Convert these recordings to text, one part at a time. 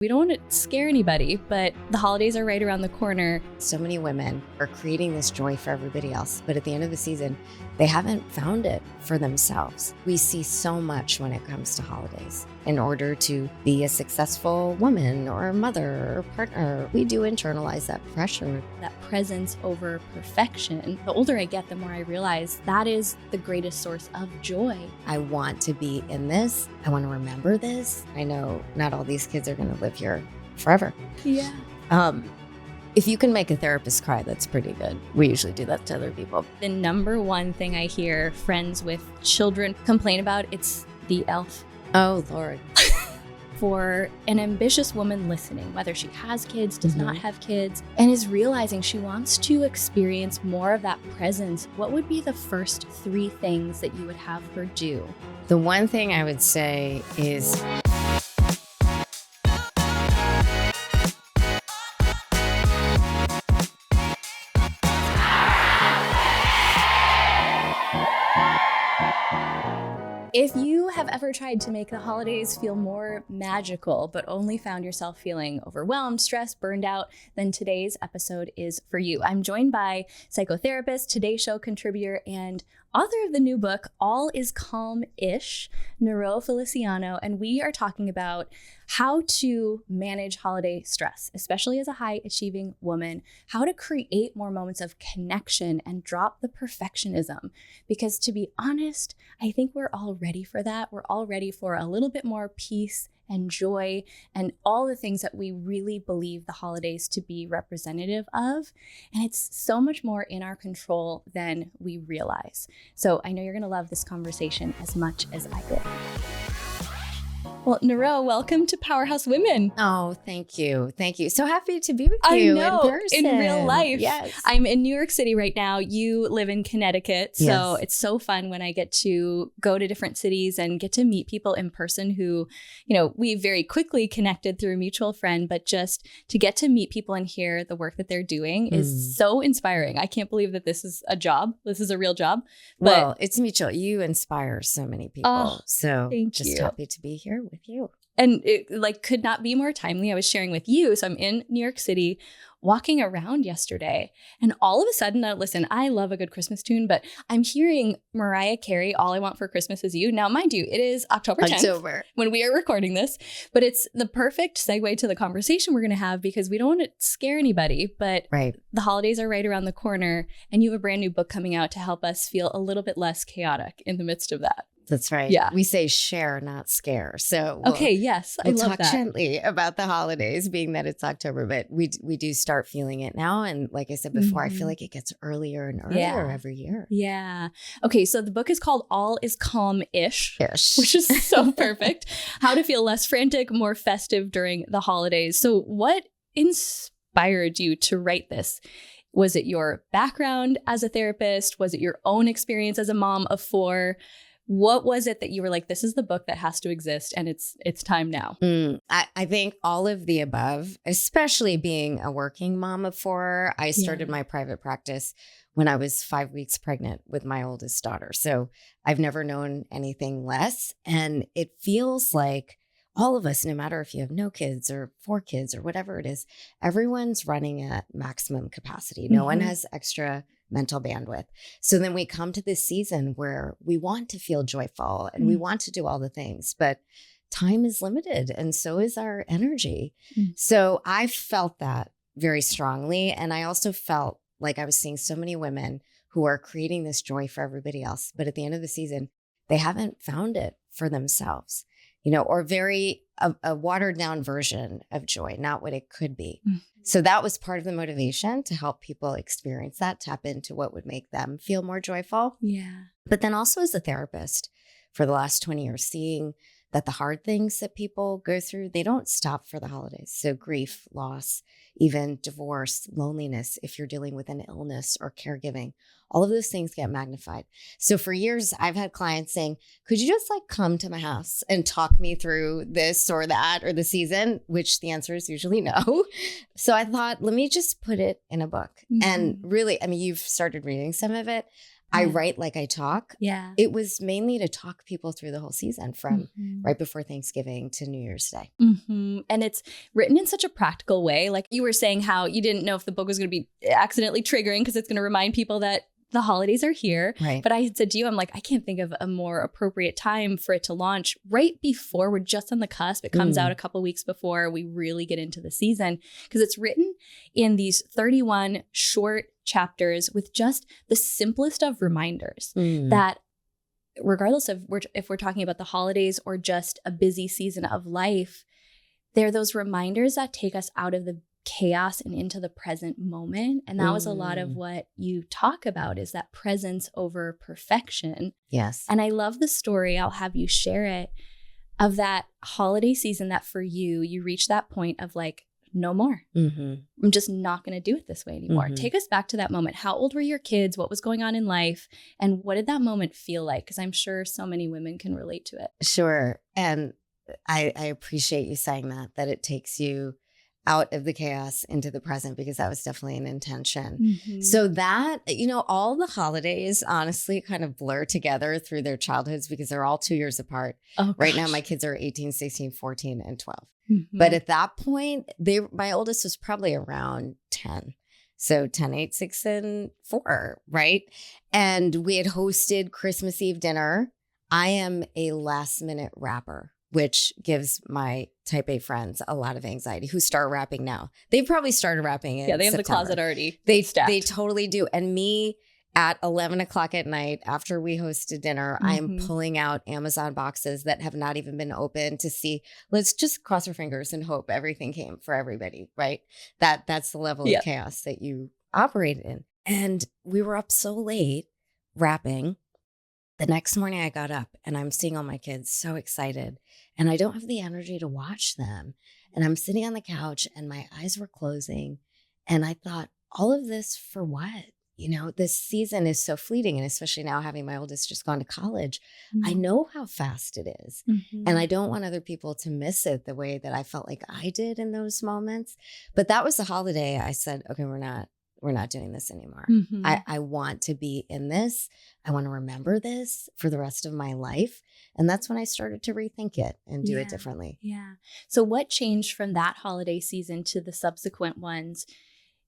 We don't want to scare anybody, but the holidays are right around the corner. So many women are creating this joy for everybody else, but at the end of the season, they haven't found it for themselves. We see so much when it comes to holidays. In order to be a successful woman or a mother or partner, we do internalize that pressure. That presence over perfection. The older I get, the more I realize that is the greatest source of joy. I want to be in this. I want to remember this. I know not all these kids are going to live here forever. Yeah. If you can make a therapist cry, that's pretty good. We usually do that to other people. The number one thing I hear friends with children complain about, it's the elf. Oh, Lord. For an ambitious woman listening, whether she has kids, does not have kids, and is realizing she wants to experience more of that presence, what would be the first 3 things that you would have her do? The one thing I would say is if you have ever tried to make the holidays feel more magical, but only found yourself feeling overwhelmed, stressed, burned out, then today's episode is for you. I'm joined by psychotherapist, Today Show contributor, and author of the new book, All Is Calmish, Niro Feliciano, and we are talking about how to manage holiday stress, especially as a high-achieving woman, how to create more moments of connection and drop the perfectionism. Because to be honest, I think we're all ready for that. We're all ready for a little bit more peace and joy and all the things that we really believe the holidays to be representative of. And it's so much more in our control than we realize. So I know you're going to love this conversation as much as I did. Well, Niro, welcome to Powerhouse Women. Oh, thank you. Thank you. So happy to be with you in person. In real life. Yes. I'm in New York City right now. You live in Connecticut. So Yes. It's so fun when I get to go to different cities and get to meet people in person who, we very quickly connected through a mutual friend, but just to get to meet people and hear the work that they're doing is so inspiring. I can't believe that this is a job. This is a real job. But Well, it's mutual. You inspire so many people. So thank just you. happy to be here with you. And it could not be more timely. I was sharing with you. So I'm in New York City walking around yesterday. And all of a sudden, listen, I love a good Christmas tune, but I'm hearing Mariah Carey, All I Want for Christmas Is You. Now, mind you, it is October 10th when we are recording this, but it's the perfect segue to the conversation we're going to have because we don't want to scare anybody, but the holidays are right around the corner and you have a brand new book coming out to help us feel a little bit less chaotic in the midst of that. That's right. Yeah. We say share, not scare. So okay, yes, I we'll love talk that. gently about the holidays, being that it's October, but we do start feeling it now. And like I said before, I feel like it gets earlier and earlier every year. Yeah. Okay, so the book is called All Is Calmish, Ish. which is so perfect. How to feel less frantic, more festive during the holidays. So what inspired you to write this? Was it your background as a therapist? Was it your own experience as a mom of 4? What was it that you were like, this is the book that has to exist and it's time now? I think all of the above, especially being a working mom of 4. I started my private practice when I was 5 weeks pregnant with my oldest daughter. So I've never known anything less. And it feels like all of us, no matter if you have no kids or 4 kids or whatever it is, everyone's running at maximum capacity. No one has extra mental bandwidth. So then we come to this season where we want to feel joyful and we want to do all the things, but time is limited and so is our energy. So I felt that very strongly. And I also felt like I was seeing so many women who are creating this joy for everybody else, but at the end of the season, they haven't found it for themselves, or a watered down version of joy, not what it could be. So that was part of the motivation to help people experience that, tap into what would make them feel more joyful. Yeah. But then also as a therapist for the last 20 years, seeing that the hard things that people go through, they don't stop for the holidays. So grief, loss, even divorce, loneliness, if you're dealing with an illness or caregiving, all of those things get magnified. So for years, I've had clients saying, could you just come to my house and talk me through this or that or the season, which the answer is usually no. So I thought, let me just put it in a book. And really, you've started reading some of it. I write like I talk. Yeah. It was mainly to talk people through the whole season from right before Thanksgiving to New Year's Day. And it's written in such a practical way. Like you were saying how you didn't know if the book was going to be accidentally triggering because it's going to remind people that the holidays are here. Right. But I had said to you, I'm like, I can't think of a more appropriate time for it to launch right before we're just on the cusp. It comes out a couple weeks before we really get into the season because it's written in these 31 short chapters with just the simplest of reminders that regardless of if we're talking about the holidays or just a busy season of life, they're those reminders that take us out of the chaos and into the present moment. And that was a lot of what you talk about is that presence over perfection. Yes. And I love the story, I'll have you share it, of that holiday season that for you, you reached that point of like, no more. I'm just not going to do it this way anymore. Take us back to that moment. How old were your kids? What was going on in life? And what did that moment feel like? Because I'm sure so many women can relate to it. Sure. And I appreciate you saying that it takes you out of the chaos into the present, because that was definitely an intention. So that, all the holidays honestly kind of blur together through their childhoods because they're all 2 years apart. Right now, my kids are 18, 16, 14, and 12. But at that point, my oldest was probably around 10. So 10, 8, 6, and 4, right? And we had hosted Christmas Eve dinner. I am a last minute wrapper, which gives my type A friends a lot of anxiety who start wrapping now. They've probably started wrapping in they have September. the closet already. They totally do. And me at 11 o'clock at night after we hosted dinner, I'm pulling out Amazon boxes that have not even been opened to see, let's just cross our fingers and hope everything came for everybody, right? That's the level of chaos that you operate in. And we were up so late wrapping. The next morning I got up and I'm seeing all my kids so excited and I don't have the energy to watch them. And I'm sitting on the couch and my eyes were closing. And I thought, all of this for what? This season is so fleeting. And especially now having my oldest just gone to college, I know how fast it is. And I don't want other people to miss it the way that I felt like I did in those moments. But that was the holiday I said, okay, we're not doing this anymore. I want to be in this. I want to remember this for the rest of my life. And that's when I started to rethink it and do it differently. Yeah. So what changed from that holiday season to the subsequent ones?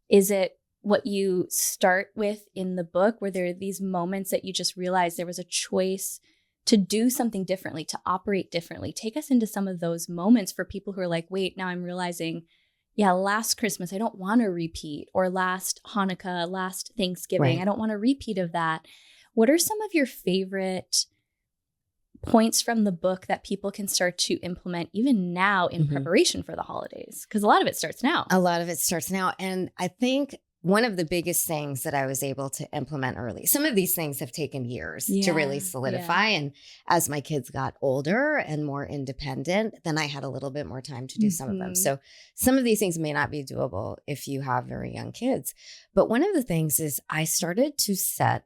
Is it what you start with in the book, where there are these moments that you just realized there was a choice to do something differently, to operate differently? Take us into some of those moments for people who are like, wait, now I'm realizing, last Christmas, I don't want to repeat, or last Hanukkah, last Thanksgiving, I don't want a repeat of that. What are some of your favorite points from the book that people can start to implement even now in preparation for the holidays? Because a lot of it starts now. And I think one of the biggest things that I was able to implement early, some of these things have taken years to really solidify. And as my kids got older and more independent, then I had a little bit more time to do some of them. So some of these things may not be doable if you have very young kids. But one of the things is I started to set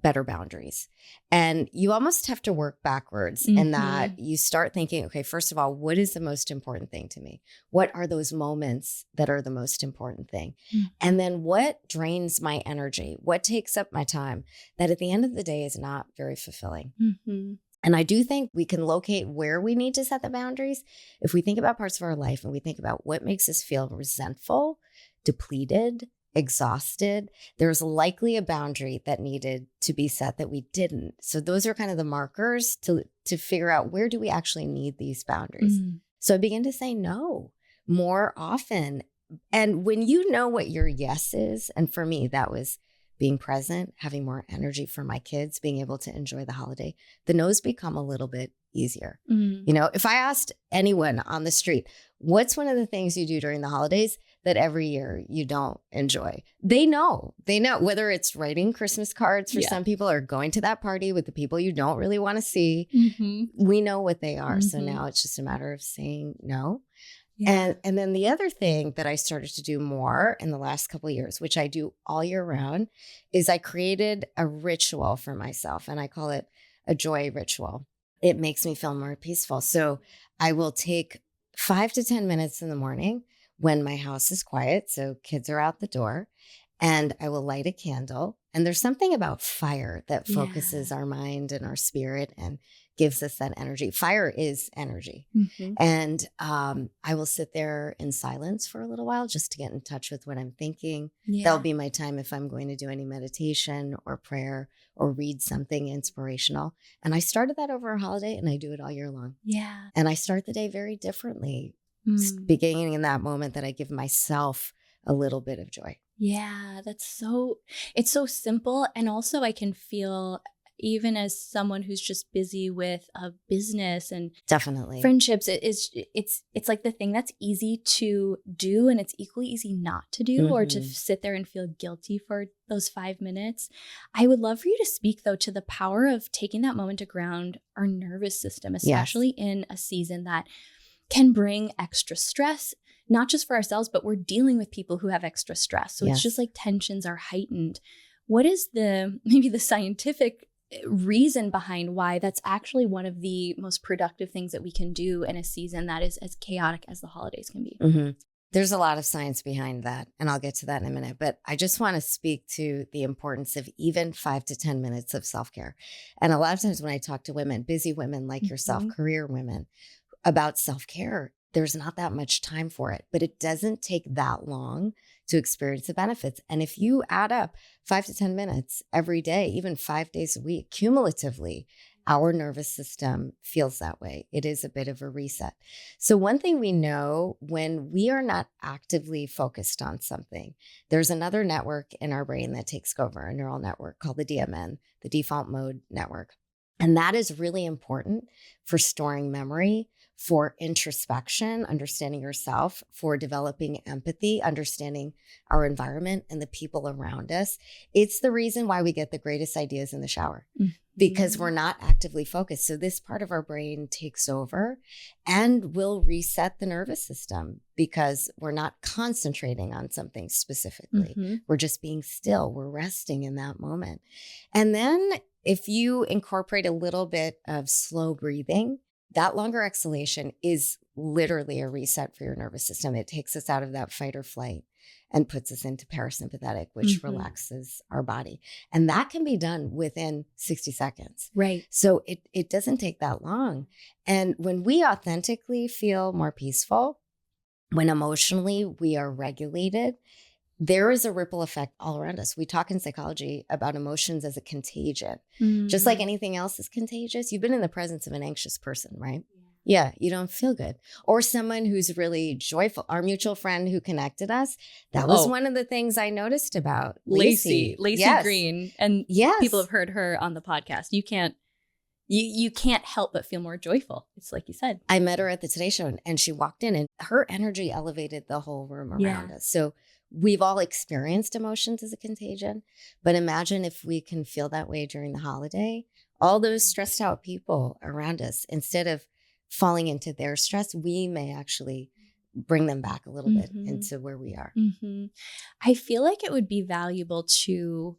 better boundaries. And you almost have to work backwards in that you start thinking, okay, first of all, what is the most important thing to me? What are those moments that are the most important thing? And then what drains my energy? What takes up my time that at the end of the day is not very fulfilling? And I do think we can locate where we need to set the boundaries. If we think about parts of our life and we think about what makes us feel resentful, depleted, exhausted, there's likely a boundary that needed to be set that we didn't. So those are kind of the markers to figure out, where do we actually need these boundaries? So I began to say no more often. And when you know what your yes is, and for me, that was being present, having more energy for my kids, being able to enjoy the holiday, the no's become a little bit easier. If I asked anyone on the street, what's one of the things you do during the holidays that every year you don't enjoy? They know whether it's writing Christmas cards for some people or going to that party with the people you don't really want to see. We know what they are. So now it's just a matter of saying no. And then the other thing that I started to do more in the last couple of years, which I do all year round, is I created a ritual for myself, and I call it a joy ritual. It makes me feel more peaceful. So I will take 5 to 10 minutes in the morning when my house is quiet, so kids are out the door, and I will light a candle. And there's something about fire that Yeah. focuses our mind and our spirit and gives us that energy. Fire is energy. Mhm. And I will sit there in silence for a little while just to get in touch with what I'm thinking. Yeah. That'll be my time if I'm going to do any meditation or prayer or read something inspirational. And I started that over a holiday, and I do it all year long. Yeah. And I start the day very differently, Mm. beginning in that moment that I give myself a little bit of joy. Yeah, it's so simple. And also I can feel, even as someone who's just busy with a business and Definitely. friendships, it's like the thing that's easy to do, and it's equally easy not to do, or to sit there and feel guilty for those 5 minutes. I would love for you to speak, though, to the power of taking that moment to ground our nervous system, especially in a season that can bring extra stress, not just for ourselves, but we're dealing with people who have extra stress. So it's just like tensions are heightened. What is maybe the scientific reason behind why that's actually one of the most productive things that we can do in a season that is as chaotic as the holidays can be? Mm-hmm. There's a lot of science behind that, and I'll get to that in a minute. But I just want to speak to the importance of even 5 to 10 minutes of self-care. And a lot of times when I talk to women, busy women like yourself, career women, about self-care, there's not that much time for it, but it doesn't take that long to experience the benefits. And if you add up 5 to 10 minutes every day, even 5 days a week, cumulatively, our nervous system feels that way. It is a bit of a reset. So one thing we know, when we are not actively focused on something, there's another network in our brain that takes over, a neural network called the DMN, the default mode network. And that is really important for storing memory, for introspection, understanding yourself, for developing empathy, understanding our environment and the people around us. It's the reason why we get the greatest ideas in the shower, because we're not actively focused. So this part of our brain takes over and will reset the nervous system because we're not concentrating on something specifically. We're just being still. We're resting in that moment. And then if you incorporate a little bit of slow breathing, that longer exhalation is literally a reset for your nervous system. It takes us out of that fight or flight and puts us into parasympathetic, which relaxes our body. And that can be done within 60 seconds. Right. So it doesn't take that long. And when we authentically feel more peaceful, when emotionally we are regulated, there is a ripple effect all around us. We talk in psychology about emotions as a contagion. Just like anything else is contagious. You've been in the presence of an anxious person, right? Yeah, you don't feel good. Or someone who's really joyful. Our mutual friend who connected us, that was one of the things I noticed about Lacey Green. And people have heard her on the podcast. You can't help but feel more joyful. It's like you said. I met her at the Today Show, and she walked in, and her energy elevated the whole room around us. So we've all experienced emotions as a contagion, but imagine if we can feel that way during the holiday. All those stressed out people around us, instead of falling into their stress, we may actually bring them back a little bit into where we are. I feel like it would be valuable to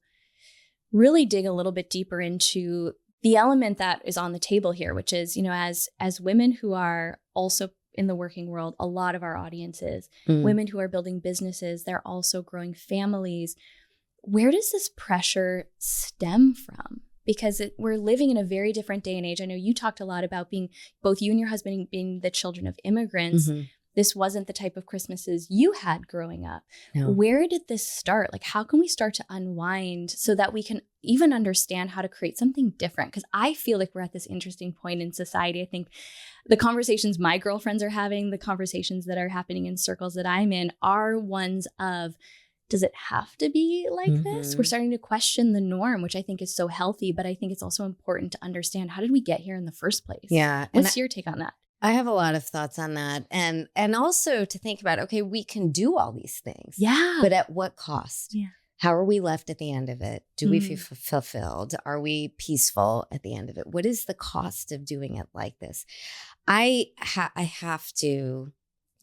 really dig a little bit deeper into the element that is on the table here, which is, as women who are also in the working world, a lot of our audiences, women who are building businesses, they're also growing families. Where does this pressure stem from? Because we're living in a very different day and age. I know you talked a lot about both you and your husband being the children of immigrants. This wasn't the type of Christmases you had growing up. No. Where did this start? Like, how can we start to unwind so that we can even understand how to create something different? Because I feel like we're at this interesting point in society. I think the conversations my girlfriends are having, the conversations that are happening in circles that I'm in, are ones of, does it have to be like this? We're starting to question the norm, which I think is so healthy, but I think it's also important to understand, how did we get here in the first place? Yeah. What's your take on that? I have a lot of thoughts on that. And also to think about, okay, we can do all these things. Yeah. But at what cost? Yeah. How are we left at the end of it? Do we feel fulfilled? Are we peaceful at the end of it? What is the cost of doing it like this? I have to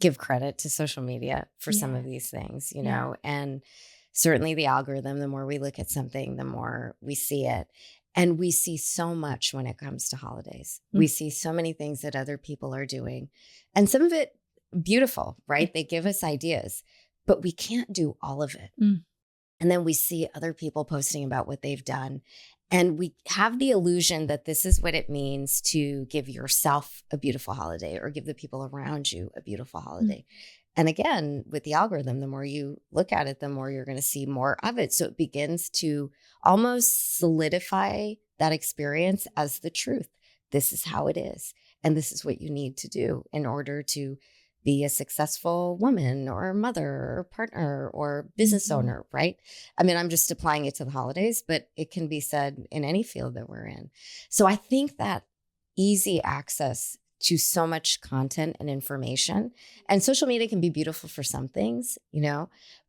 give credit to social media for some of these things, you know, and certainly the algorithm, the more we look at something, the more we see it. And we see so much when it comes to holidays. We see so many things that other people are doing, and some of it beautiful, right? They give us ideas, but we can't do all of it. And then we see other people posting about what they've done. And we have the illusion that this is what it means to give yourself a beautiful holiday or give the people around you a beautiful holiday. And again, with the algorithm, the more you look at it, the more you're going to see more of it. So it begins to almost solidify that experience as the truth. This is how it is. And this is what you need to do in order to be a successful woman or mother or partner or business owner, right? I mean, I'm just applying it to the holidays, but it can be said in any field that we're in. So I think that easy access to so much content and information, and social media can be beautiful for some things,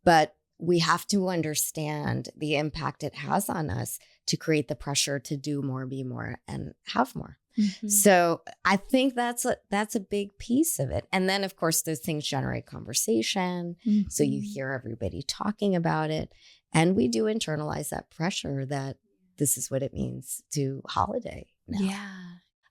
but we have to understand the impact it has on us to create the pressure to do more, be more, and have more. So I think that's a big piece of it. And then, of course, those things generate conversation. So you hear everybody talking about it. And we do internalize that pressure that this is what it means to holiday now. Yeah.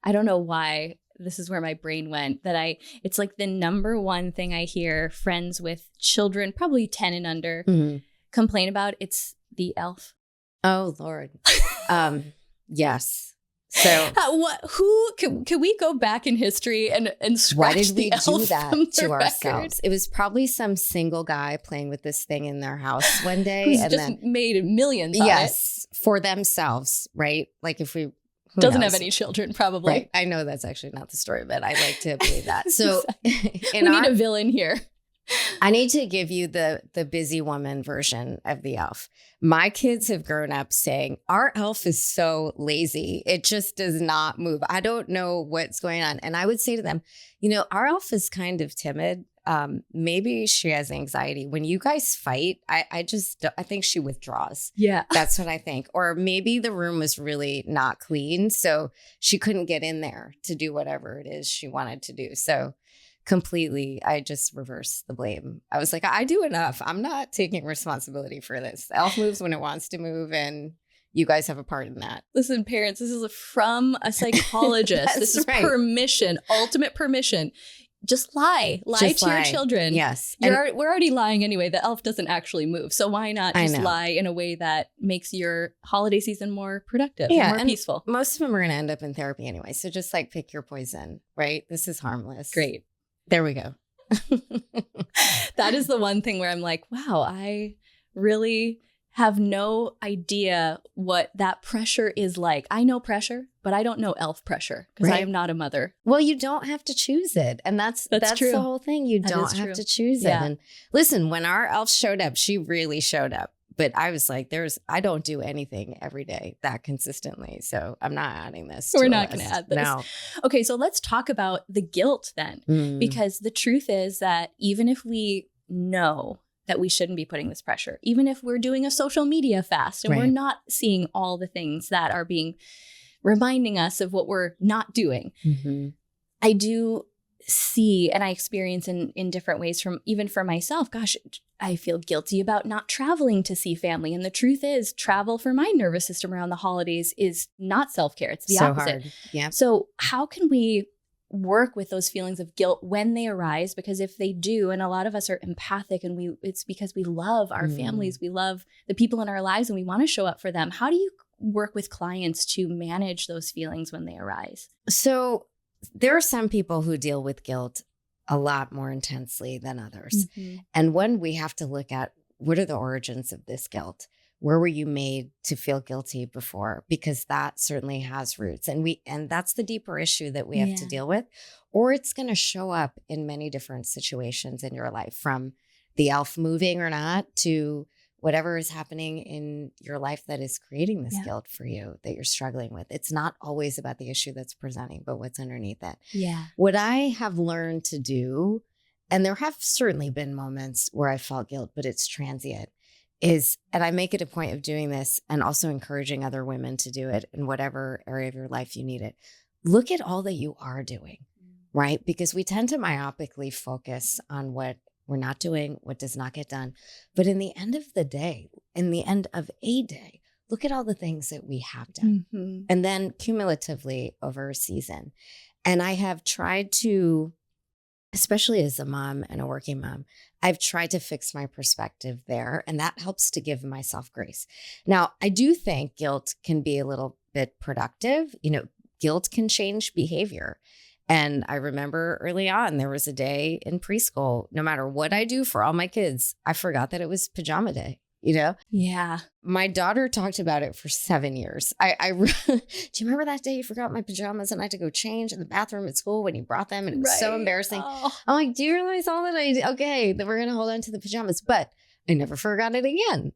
I don't know why this is where my brain went, it's like the number one thing I hear friends with children, probably 10 and under, complain about. It's the elf. Oh, Lord. Yes. So can we go back in history and scratch why did we the elf do that from the to record? ourselves? It was probably some single guy playing with this thing in their house one day. Who's and just then made millions on yes, for themselves, right? Like if we doesn't have any children, probably. Right. I know that's actually not the story, but I like to believe that. So we need a villain here. I need to give you the busy woman version of the elf. My kids have grown up saying, our elf is so lazy. It just does not move. I don't know what's going on. And I would say to them, our elf is kind of timid. Maybe she has anxiety. When you guys fight, I think she withdraws. Yeah. That's what I think. Or maybe the room was really not clean, so she couldn't get in there to do whatever it is she wanted to do. So completely, I just reversed the blame. I was like, I do enough. I'm not taking responsibility for this. The elf moves when it wants to move, and you guys have a part in that. Listen, parents, this is from a psychologist. This is right. Permission, ultimate permission. Just lie to your children. Yes. We're already lying anyway. The elf doesn't actually move. So why not just lie in a way that makes your holiday season more productive, more peaceful? Most of them are going to end up in therapy anyway. So just like pick your poison, right? This is harmless. Great. There we go. That is the one thing where I'm like, wow, I really have no idea what that pressure is like. I know pressure, but I don't know elf pressure because I am not a mother. Well, you don't have to choose it. And that's true. The whole thing. You don't have to choose it. And listen, when our elf showed up, she really showed up. But I was like, I don't do anything every day that consistently. So I'm not adding this. We're not going to add this. No. Okay, so let's talk about the guilt then. Because the truth is that even if we know that we shouldn't be putting this pressure, even if we're doing a social media fast and we're not seeing all the things that are being reminding us of what we're not doing, I do see and I experience in different ways even for myself. Gosh, I feel guilty about not traveling to see family. And the truth is, travel for my nervous system around the holidays is not self-care. It's the opposite. Hard. Yeah. So how can we work with those feelings of guilt when they arise? Because if they do, and a lot of us are empathic and it's because we love our families, we love the people in our lives and we want to show up for them. How do you work with clients to manage those feelings when they arise? So there are some people who deal with guilt a lot more intensely than others. And one, we have to look at, what are the origins of this guilt? Where were you made to feel guilty before? Because that certainly has roots. And that's the deeper issue that we have to deal with. Or it's going to show up in many different situations in your life, from the elf moving or not to whatever is happening in your life that is creating this guilt for you that you're struggling with. It's not always about the issue that's presenting, but what's underneath it. Yeah. What I have learned to do, and there have certainly been moments where I felt guilt, but it's transient, and I make it a point of doing this and also encouraging other women to do it in whatever area of your life you need it. Look at all that you are doing, right? Because we tend to myopically focus on what we're not doing, what does not get done. But in the end of the day, look at all the things that we have done. And then cumulatively over a season. And I have tried to especially as a mom and a working mom, I've tried to fix my perspective there, and that helps to give myself grace. Now, I do think guilt can be a little bit productive. Guilt can change behavior. And I remember early on, there was a day in preschool, no matter what I do for all my kids, I forgot that it was pajama day. Yeah. My daughter talked about it for 7 years. Do you remember that day you forgot my pajamas and I had to go change in the bathroom at school when you brought them? And it was so embarrassing. Oh. I'm like, do you realize all that I did? Okay, then we're going to hold on to the pajamas. But I never forgot it again.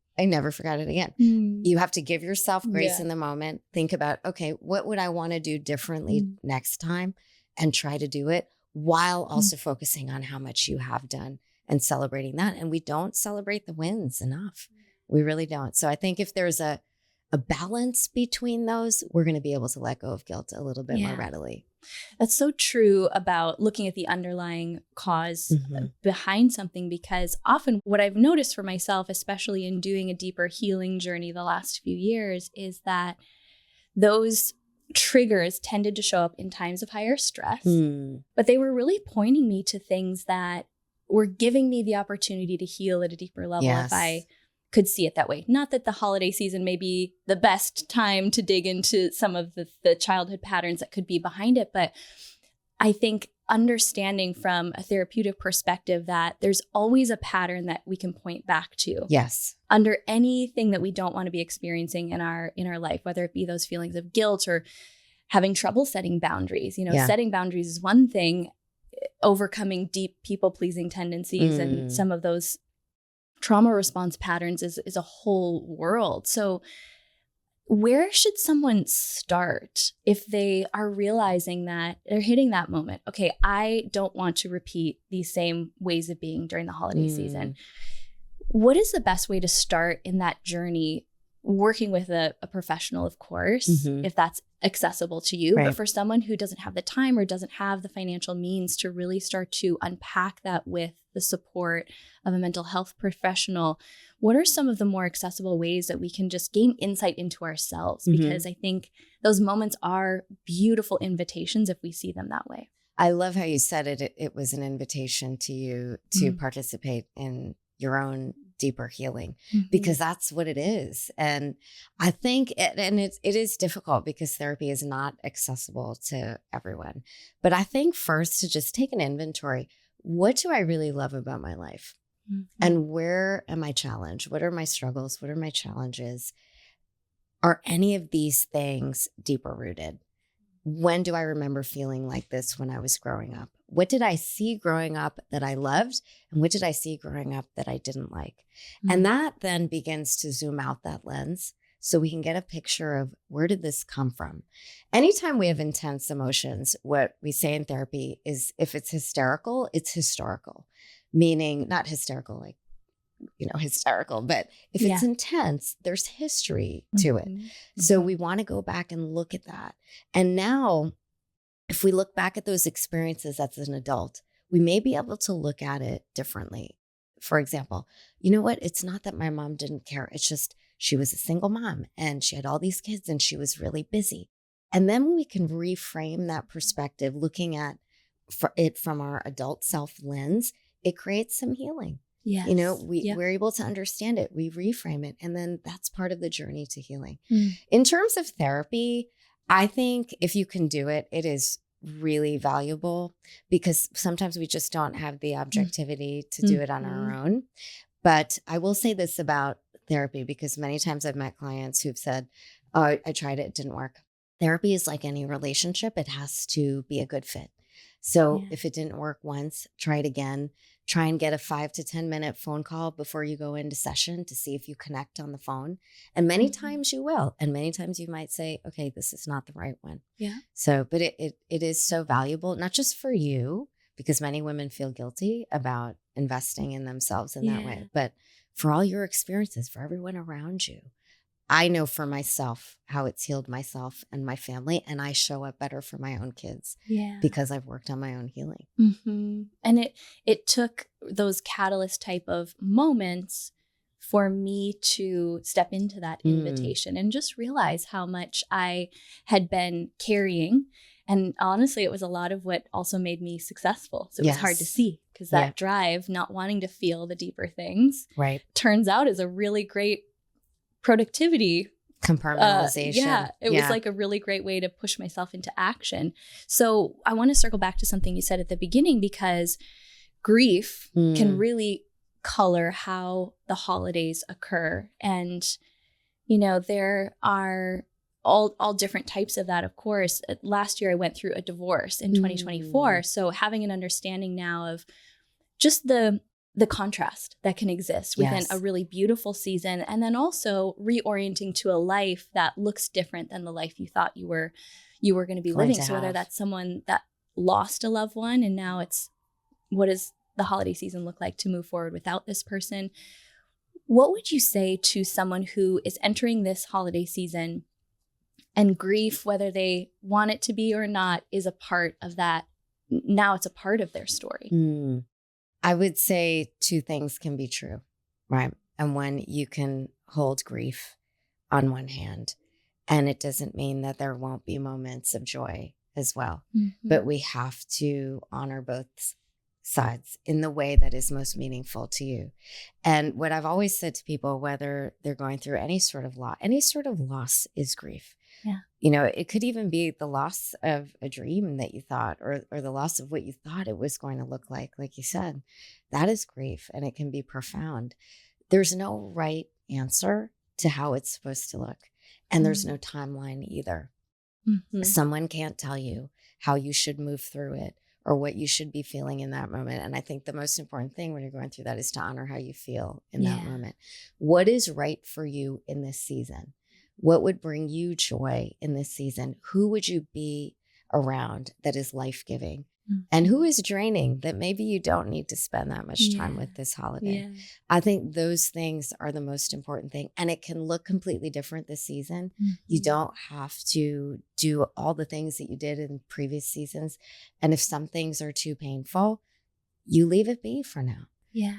You have to give yourself grace in the moment. Think about, okay, what would I want to do differently next time? And try to do it while also focusing on how much you have done and celebrating that. And we don't celebrate the wins enough. We really don't. So I think if there's a balance between those, we're going to be able to let go of guilt a little bit more readily. That's so true about looking at the underlying cause behind something, because often what I've noticed for myself, especially in doing a deeper healing journey the last few years, is that those triggers tended to show up in times of higher stress, but they were really pointing me to things that were giving me the opportunity to heal at a deeper level if I could see it that way. Not that the holiday season may be the best time to dig into some of the childhood patterns that could be behind it, but I think understanding from a therapeutic perspective that there's always a pattern that we can point back to. Yes. Under anything that we don't want to be experiencing in our life, whether it be those feelings of guilt or having trouble setting boundaries. Setting boundaries is one thing, overcoming deep people-pleasing tendencies and some of those trauma response patterns is a whole world. So where should someone start if they are realizing that they're hitting that moment? Okay, I don't want to repeat these same ways of being during the holiday season. What is the best way to start in that journey? Working with a professional, of course, if that's accessible to you. Right. But for someone who doesn't have the time or doesn't have the financial means to really start to unpack that with the support of a mental health professional, what are some of the more accessible ways that we can just gain insight into ourselves? Because I think those moments are beautiful invitations if we see them that way. I love how you said it. It was an invitation to you to participate in your own deeper healing, because that's what it is. And I think, it is difficult because therapy is not accessible to everyone. But I think first to just take an inventory. What do I really love about my life? And where am I challenged? What are my struggles? What are my challenges? Are any of these things deeper rooted? When do I remember feeling like this when I was growing up? What did I see growing up that I loved? And what did I see growing up that I didn't like? And that then begins to zoom out that lens so we can get a picture of where did this come from? Anytime we have intense emotions, what we say in therapy is if it's hysterical, it's historical, meaning not hysterical like, hysterical, but if it's intense, there's history to it. So we want to go back and look at that. And now, if we look back at those experiences as an adult, we may be able to look at it differently. For example, you know what? It's not that my mom didn't care. It's just she was a single mom and she had all these kids and she was really busy. And then we can reframe that perspective, looking at it from our adult self lens. It creates some healing. Yes. We're able to understand it. We reframe it. And then that's part of the journey to healing. In terms of therapy, I think if you can do it, it is really valuable because sometimes we just don't have the objectivity to do it on our own. But I will say this about therapy, because many times I've met clients who've said, oh, I tried it, it didn't work. Therapy is like any relationship. It has to be a good fit. So if it didn't work once, try it again. Try and get a 5 to 10 minute phone call before you go into session to see if you connect on the phone. And many times you will. And many times you might say, okay, this is not the right one. Yeah. So, but it is so valuable, not just for you, because many women feel guilty about investing in themselves in that way, but for all your experiences, for everyone around you. I know for myself how it's healed myself and my family, and I show up better for my own kids because I've worked on my own healing. And it took those catalyst type of moments for me to step into that invitation and just realize how much I had been carrying And honestly, it was a lot of what also made me successful. So it was hard to see because that drive, not wanting to feel the deeper things, turns out is a really great productivity compartmentalization. It was like a really great way to push myself into action. So I want to circle back to something you said at the beginning, because grief can really color how the holidays occur. And, you know, there are all different types of that, of course. Last year, I went through a divorce in 2024. So having an understanding now of just the contrast that can exist within a really beautiful season, and then also reorienting to a life that looks different than the life you thought you were going to be living. So whether that's someone that lost a loved one and now it's, what does the holiday season look like to move forward without this person? What would you say to someone who is entering this holiday season and grief, whether they want it to be or not, is a part of that? Now it's a part of their story. I would say two things can be true, right? And one, you can hold grief on one hand, and it doesn't mean that there won't be moments of joy as well. But we have to honor both sides in the way that is most meaningful to you. And what I've always said to people, whether they're going through any sort of loss is grief. Yeah. You know, it could even be the loss of a dream that you thought, or the loss of what you thought it was going to look like you said. That is grief, and it can be profound. There's no right answer to how it's supposed to look, and there's no timeline either. Someone can't tell you how you should move through it or what you should be feeling in that moment. And I think the most important thing when you're going through that is to honor how you feel in that moment. What is right for you in this season? What would bring you joy in this season? Who would you be around that is life-giving? And who is draining that maybe you don't need to spend that much time with this holiday? I think those things are the most important thing. And it can look completely different this season. You don't have to do all the things that you did in previous seasons. And if some things are too painful, you leave it be for now.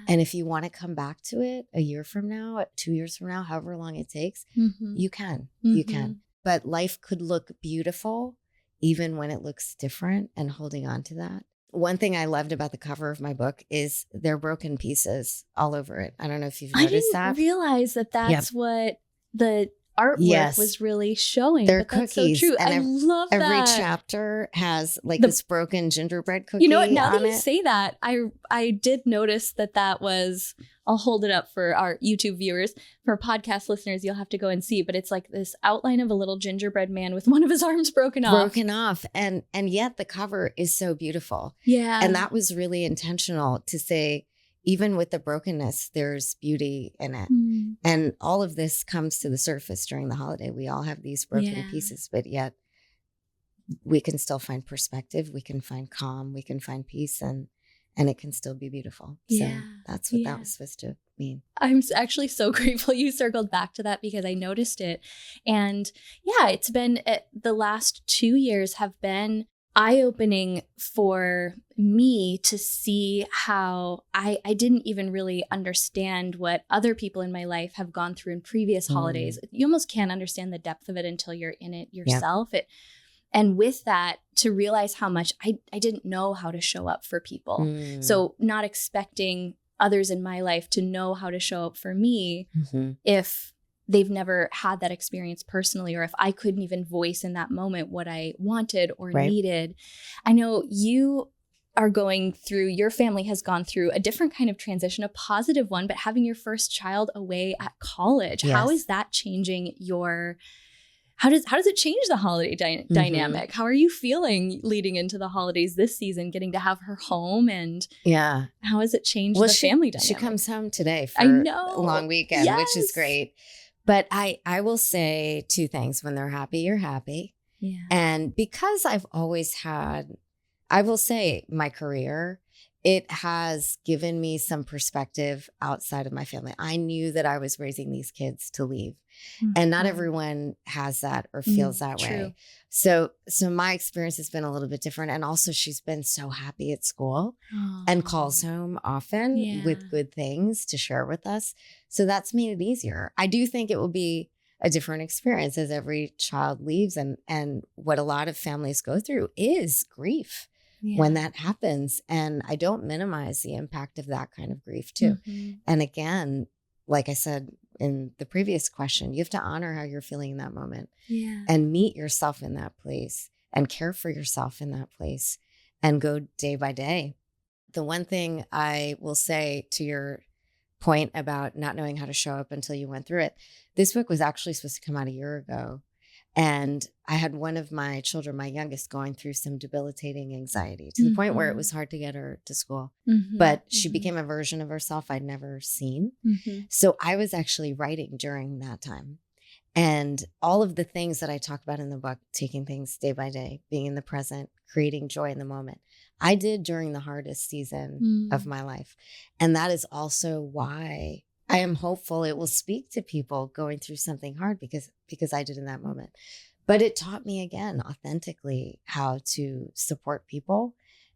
And if you want to come back to it a year from now, 2 years from now, however long it takes, you can. You can. But life could look beautiful even when it looks different, and holding on to that. One thing I loved about the cover of my book is there are broken pieces all over it. I don't know if you've noticed that. I didn't realize that that's what the artwork was really showing. They're but that's cookies. so true. And I love that. Every chapter has this broken gingerbread cookie. You know what? Now that you it. say that, I did notice that was. I'll hold it up for our YouTube viewers. For podcast listeners, you'll have to go and see. But it's like this outline of a little gingerbread man with one of his arms broken off. And yet the cover is so beautiful. Yeah. And that was really intentional to say, even with the brokenness, there's beauty in it. And all of this comes to the surface during the holiday. We all have these broken pieces, but yet we can still find perspective. We can find calm. We can find peace, and it can still be beautiful. So that's what that was supposed to mean. I'm actually so grateful you circled back to that, because I noticed it. And it's been, the last 2 years have been eye-opening for me to see how I didn't even really understand what other people in my life have gone through in previous holidays. You almost can't understand the depth of it until you're in it yourself. And with that, to realize how much I didn't know how to show up for people. So not expecting others in my life to know how to show up for me if they've never had that experience personally, or if I couldn't even voice in that moment what I wanted or needed. I know you are going through, your family has gone through a different kind of transition, a positive one, but having your first child away at college, how is that changing your... How does it change the holiday dynamic? How are you feeling leading into the holidays this season, getting to have her home, and how has it changed the family dynamic? She comes home today for a long weekend, which is great. But I will say two things. When they're happy, you're happy. Yeah. And because I've always had, I will say, my career, it has given me some perspective outside of my family. I knew that I was raising these kids to leave. And not everyone has that or feels that way. So my experience has been a little bit different. And also she's been so happy at school and calls home often with good things to share with us. So that's made it easier. I do think it will be a different experience as every child leaves. And what a lot of families go through is grief when that happens. And I don't minimize the impact of that kind of grief too. And again, like I said in the previous question, you have to honor how you're feeling in that moment and meet yourself in that place and care for yourself in that place and go day by day. The one thing I will say to your point about not knowing how to show up until you went through it, this book was actually supposed to come out a year ago. And I had one of my children, my youngest, going through some debilitating anxiety to the point where it was hard to get her to school. But she became a version of herself I'd never seen. So I was actually writing during that time. And all of the things that I talk about in the book, taking things day by day, being in the present, creating joy in the moment, I did during the hardest season of my life. And that is also why I am hopeful it will speak to people going through something hard because I did in that moment. But it taught me again, authentically, how to support people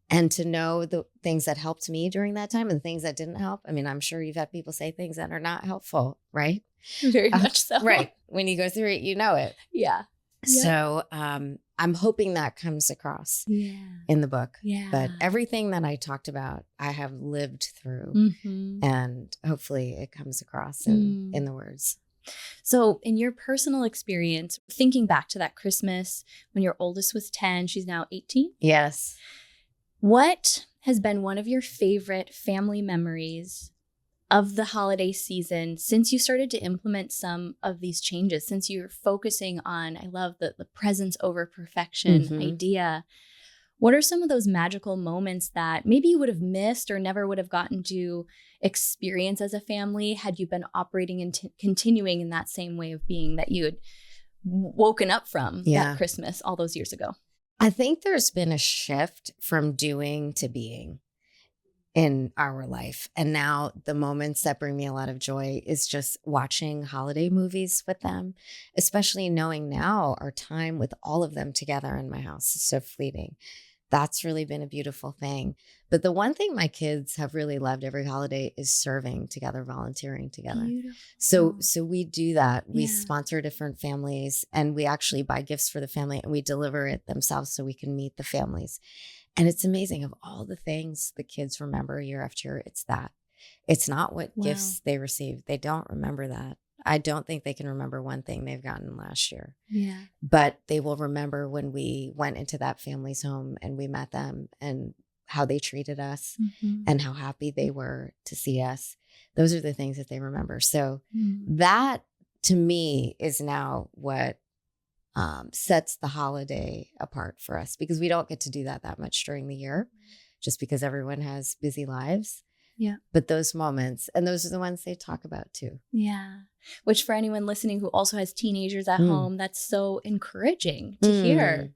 and to know the things that helped me during that time and the things that didn't help. I mean, I'm sure you've had people say things that are not helpful, right? Very much so. Right. When you go through it, you know it. Yeah. So I'm hoping that comes across in the book. But everything that I talked about, I have lived through. And hopefully it comes across in the words. So in your personal experience, thinking back to that Christmas when your oldest was 10, she's now 18. Yes. What has been one of your favorite family memories of the holiday season since you started to implement some of these changes, since you're focusing on, I love the presence over perfection idea? What are some of those magical moments that maybe you would have missed or never would have gotten to experience as a family had you been operating and continuing in that same way of being that you had woken up from that Christmas all those years ago? I think there's been a shift from doing to being in our life. And now the moments that bring me a lot of joy is just watching holiday movies with them, especially knowing now our time with all of them together in my house is so fleeting. That's really been a beautiful thing. But the one thing my kids have really loved every holiday is serving together, volunteering together. Beautiful. So we do that. We sponsor different families and we actually buy gifts for the family and we deliver it themselves so we can meet the families. And it's amazing of all the things the kids remember year after year, it's that. It's not what gifts they received. They don't remember that. I don't think they can remember one thing they've gotten last year. But they will remember when we went into that family's home and we met them and how they treated us and how happy they were to see us. Those are the things that they remember. So that to me is now what sets the holiday apart for us, because we don't get to do that much during the year just because everyone has busy lives. But those moments, and those are the ones they talk about too. Which for anyone listening who also has teenagers at home, that's so encouraging to hear,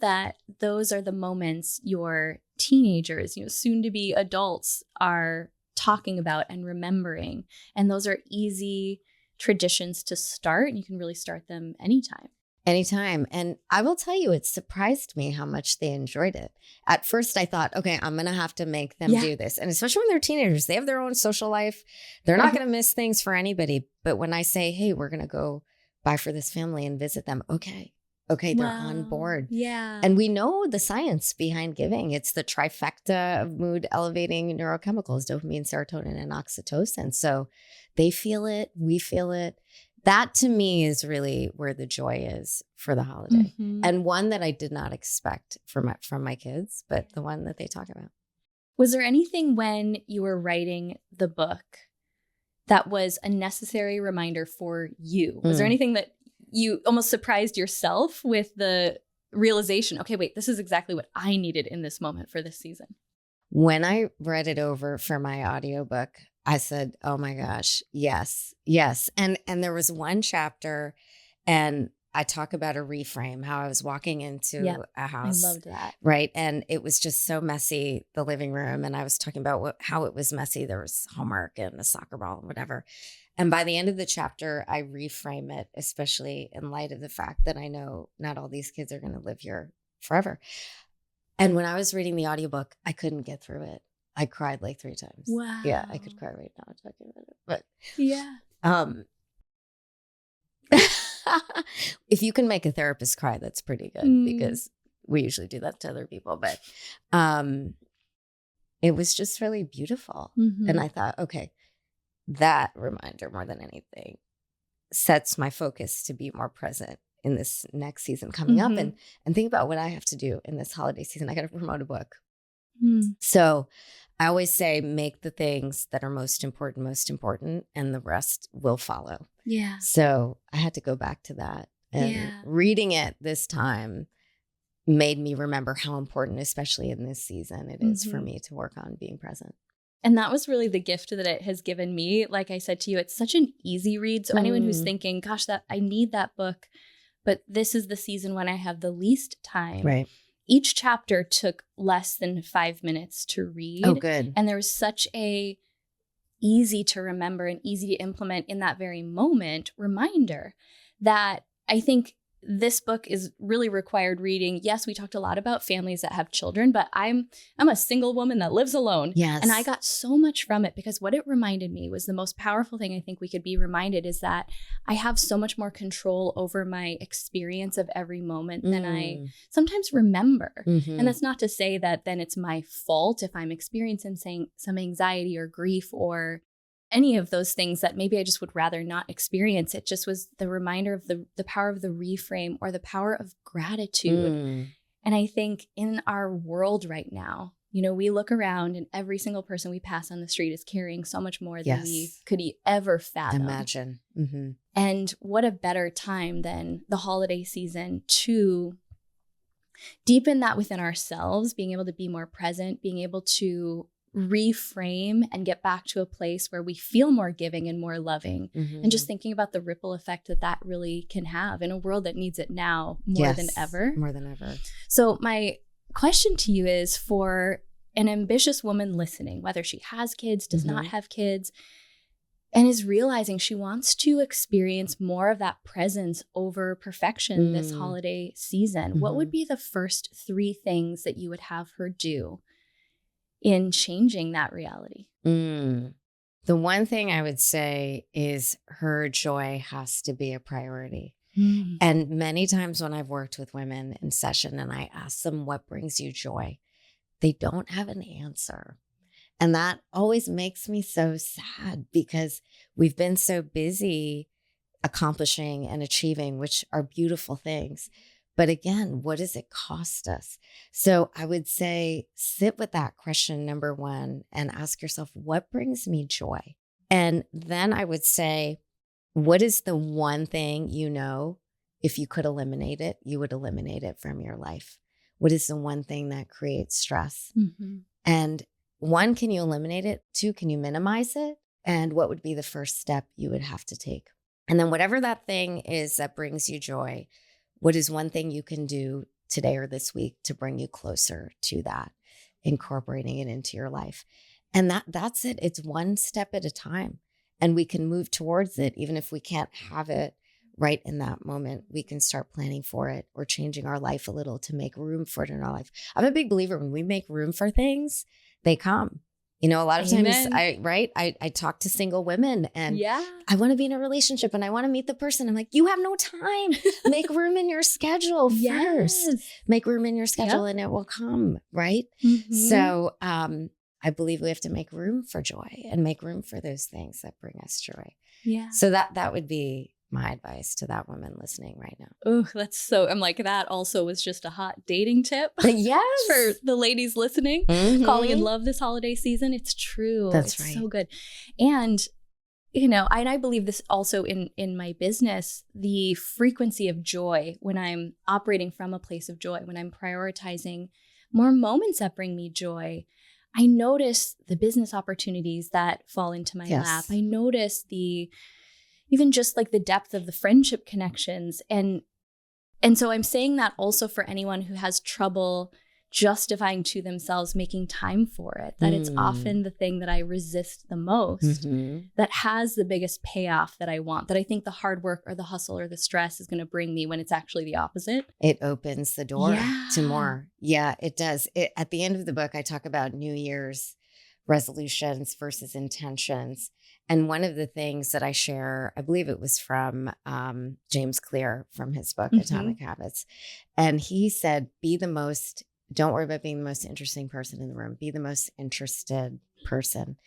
that those are the moments your teenagers, soon to be adults are talking about and remembering. And those are easy traditions to start, and you can really start them anytime. Anytime. And I will tell you, it surprised me how much they enjoyed it. At first, I thought, okay, I'm going to have to make them do this. And especially when they're teenagers, they have their own social life. They're not going to miss things for anybody. But when I say, hey, we're going to go buy for this family and visit them. Okay, they're on board. And we know the science behind giving. It's the trifecta of mood elevating neurochemicals, dopamine, serotonin, and oxytocin. So they feel it. We feel it. That to me is really where the joy is for the holiday. And one that I did not expect from my kids, but the one that they talk about. Was there anything when you were writing the book that was a necessary reminder for you? Was there anything that you almost surprised yourself with the realization, okay, wait, this is exactly what I needed in this moment for this season? When I read it over for my audiobook, I said, oh my gosh, yes. And there was one chapter and I talk about a reframe, how I was walking into a house. I loved that. Right. And it was just so messy, the living room. And I was talking about how it was messy. There was homework and a soccer ball and whatever. And by the end of the chapter, I reframe it, especially in light of the fact that I know not all these kids are going to live here forever. And when I was reading the audiobook, I couldn't get through it. I cried like 3 times. Wow. Yeah, I could cry right now talking about it. But If you can make a therapist cry, that's pretty good because we usually do that to other people. But it was just really beautiful. And I thought, okay, that reminder more than anything sets my focus to be more present in this next season coming up and think about what I have to do in this holiday season. I got to promote a book. So I always say, make the things that are most important, and the rest will follow. Yeah. So I had to go back to that. And reading it this time made me remember how important, especially in this season, it is for me to work on being present. And that was really the gift that it has given me. Like I said to you, it's such an easy read. So anyone who's thinking, gosh, that I need that book, but this is the season when I have the least time. Right. Each chapter took less than 5 minutes to read. Oh, good. And there was such a easy to remember and easy to implement in that very moment reminder that I think this book is really required reading. Yes, we talked a lot about families that have children, but I'm a single woman that lives alone. Yes. And I got so much from it because what it reminded me was the most powerful thing I think we could be reminded is that I have so much more control over my experience of every moment than I sometimes remember. And that's not to say that then it's my fault if I'm experiencing some anxiety or grief or any of those things that maybe I just would rather not experience. It just was the reminder of the power of the reframe or the power of gratitude. And I think in our world right now, you know, we look around and every single person we pass on the street is carrying so much more than we could ever fathom. Imagine. And what a better time than the holiday season to deepen that within ourselves, being able to be more present, being able to reframe and get back to a place where we feel more giving and more loving, and just thinking about the ripple effect that that really can have in a world that needs it now more than ever. More than ever. So my question to you is, for an ambitious woman listening, whether she has kids, does not have kids, and is realizing she wants to experience more of that presence over perfection this holiday season, what would be the first 3 things that you would have her do in changing that reality? The one thing I would say is her joy has to be a priority. And many times when I've worked with women in session and I ask them, what brings you joy? They don't have an answer. And that always makes me so sad because we've been so busy accomplishing and achieving, which are beautiful things. But again, what does it cost us? So I would say sit with that question, number 1, and ask yourself, what brings me joy? And then I would say, what is the one thing, you know, if you could eliminate it, you would eliminate it from your life? What is the one thing that creates stress? And 1, can you eliminate it? 2, can you minimize it? And what would be the first step you would have to take? And then whatever that thing is that brings you joy, what is one thing you can do today or this week to bring you closer to that, incorporating it into your life? And that's it. It's one step at a time. And we can move towards it. Even if we can't have it right in that moment, we can start planning for it or changing our life a little to make room for it in our life. I'm a big believer when we make room for things, they come. You know, a lot of times I talk to single women and I want to be in a relationship and I want to meet the person. I'm like, you have no time. Make room in your schedule first. Make room in your schedule and it will come, right? So I believe we have to make room for joy and make room for those things that bring us joy. So that would be my advice to that woman listening right now. Oh, that's so, I'm like, that also was just a hot dating tip. Yes. For the ladies listening, falling in love this holiday season. It's true. It's right. So good. And, you know, and I believe this also in my business, the frequency of joy when I'm operating from a place of joy, when I'm prioritizing more moments that bring me joy, I notice the business opportunities that fall into my lap. I notice even just like the depth of the friendship connections. And so I'm saying that also for anyone who has trouble justifying to themselves making time for it, that it's often the thing that I resist the most that has the biggest payoff that I want, that I think the hard work or the hustle or the stress is going to bring me when it's actually the opposite. It opens the door to more. Yeah, it does. At the end of the book, I talk about New Year's resolutions versus intentions. And one of the things that I share, I believe it was from James Clear from his book, Atomic Habits. And he said, don't worry about being the most interesting person in the room. Be the most interested person.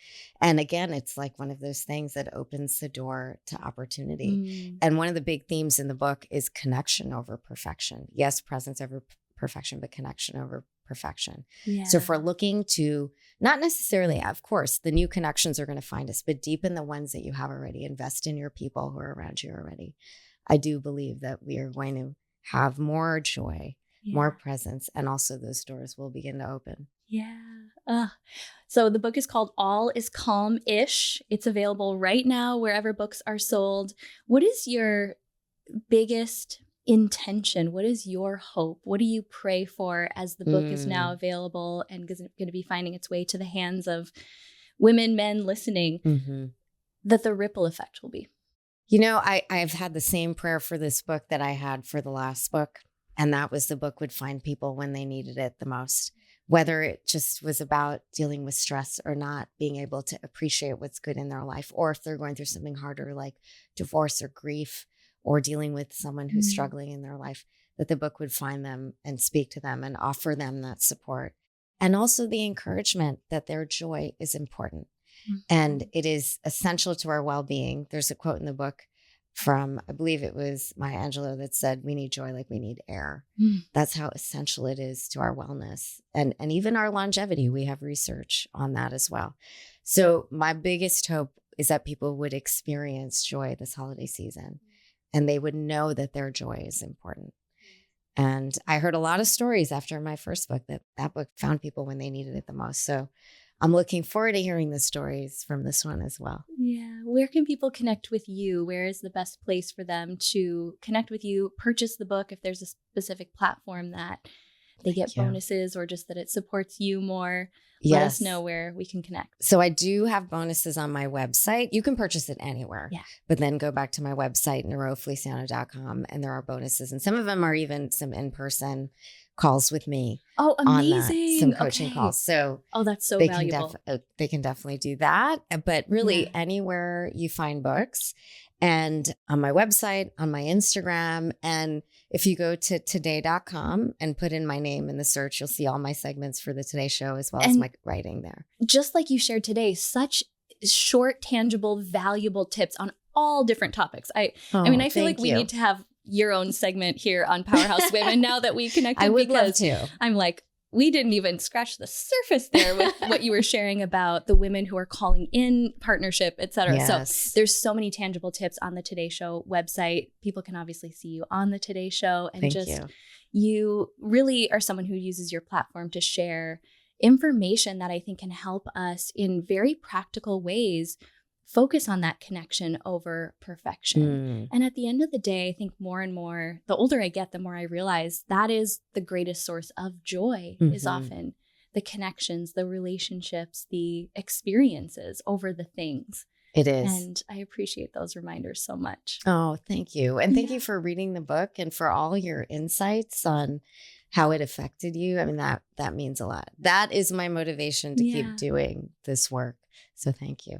And again, it's like one of those things that opens the door to opportunity. And one of the big themes in the book is connection over perfection. Yes, presence over perfection, but connection over perfection. Yeah. So if we're looking to not necessarily, of course, the new connections are going to find us, but deepen the ones that you have already. Invest in your people who are around you already. I do believe that we are going to have more joy, more presence, and also those doors will begin to open. Yeah. So the book is called All Is Calmish. It's available right now wherever books are sold. What is your biggest intention? What is your hope? What do you pray for as the book is now available and going to be finding its way to the hands of women, men listening, that the ripple effect will be? You know, I've had the same prayer for this book that I had for the last book. And that was the book would find people when they needed it the most, whether it just was about dealing with stress or not being able to appreciate what's good in their life, or if they're going through something harder like divorce or grief, or dealing with someone who's struggling in their life, that the book would find them and speak to them and offer them that support. And also the encouragement that their joy is important. And it is essential to our well-being. There's a quote in the book from, I believe it was Maya Angelou, that said, we need joy like we need air. That's how essential it is to our wellness and even our longevity. We have research on that as well. So my biggest hope is that people would experience joy this holiday season and they would know that their joy is important. And I heard a lot of stories after my first book that book found people when they needed it the most. So I'm looking forward to hearing the stories from this one as well. Yeah. Where can people connect with you? Where is the best place for them to connect with you, purchase the book if there's a specific platform that they get bonuses or just that it supports you more? Let us know where we can connect. So I do have bonuses on my website. You can purchase it anywhere, but then go back to my website, nirofeliciano.com, and there are bonuses. And some of them are even some in-person calls with me. Oh, amazing. Some coaching calls. So that's so valuable. They can definitely do that. But really anywhere you find books, and on my website, on my Instagram. And if you go to today.com and put in my name in the search, you'll see all my segments for the Today Show as well as my writing there. Just like you shared today, such short, tangible, valuable tips on all different topics. I mean, I feel like we need to have your own segment here on Powerhouse Women now that we connected. I would love to. I'm like, we didn't even scratch the surface there with what you were sharing about the women who are calling in partnership, et cetera. Yes. So there's so many tangible tips on the Today Show website. People can obviously see you on the Today Show. And you really are someone who uses your platform to share information that I think can help us in very practical ways focus on that connection over perfection. And at the end of the day, I think more and more, the older I get, the more I realize that is the greatest source of joy is often the connections, the relationships, the experiences over the things. It is. And I appreciate those reminders so much. Oh, thank you. And thank you for reading the book and for all your insights on how it affected you. I mean, that means a lot. That is my motivation to keep doing this work. So thank you.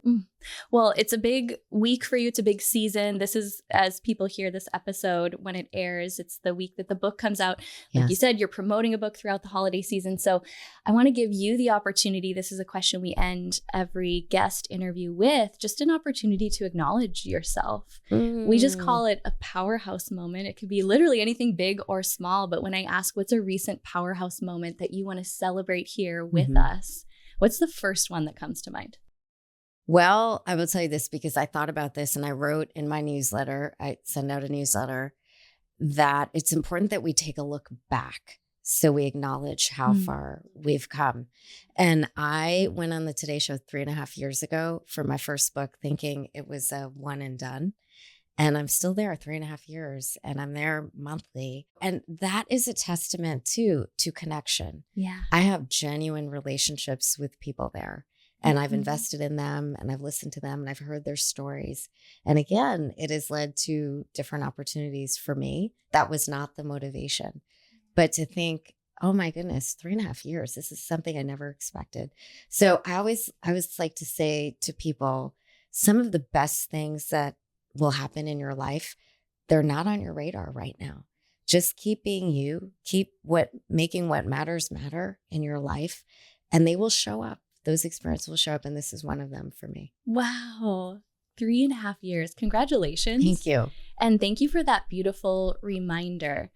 Well, it's a big week for you. It's a big season. This is, as people hear this episode when it airs, it's the week that the book comes out. Like you said, you're promoting a book throughout the holiday season. So I want to give you the opportunity. This is a question we end every guest interview with, just an opportunity to acknowledge yourself. We just call it a powerhouse moment. It could be literally anything big or small. But when I ask what's a recent powerhouse moment that you want to celebrate here with us, what's the first one that comes to mind? Well, I will tell you this because I thought about this and I wrote in my newsletter, I send out a newsletter, that it's important that we take a look back so we acknowledge how far we've come. And I went on the Today Show 3.5 years ago for my first book thinking it was a one and done. And I'm still there 3.5 years and I'm there monthly. And that is a testament to connection. Yeah. I have genuine relationships with people there. And I've invested in them and I've listened to them and I've heard their stories. And again, it has led to different opportunities for me. That was not the motivation. But to think, oh my goodness, 3.5 years. This is something I never expected. So I always like to say to people, some of the best things that will happen in your life, they're not on your radar right now. Just keep being you, making what matters matter in your life, and they will show up. Those experiences will show up. And this is one of them for me. Wow. 3.5 years. Congratulations. Thank you. And thank you for that beautiful reminder.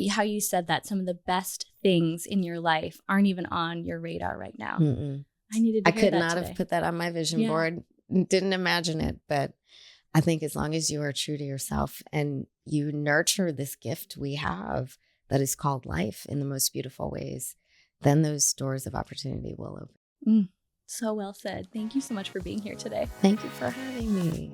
How you said that some of the best things in your life aren't even on your radar right now. Mm-mm. I needed to hear could that not today. have put that on my vision board. Didn't imagine it. But I think as long as you are true to yourself and you nurture this gift we have that is called life in the most beautiful ways, then those doors of opportunity will open. So well said. Thank you so much for being here today. Thank you for having me.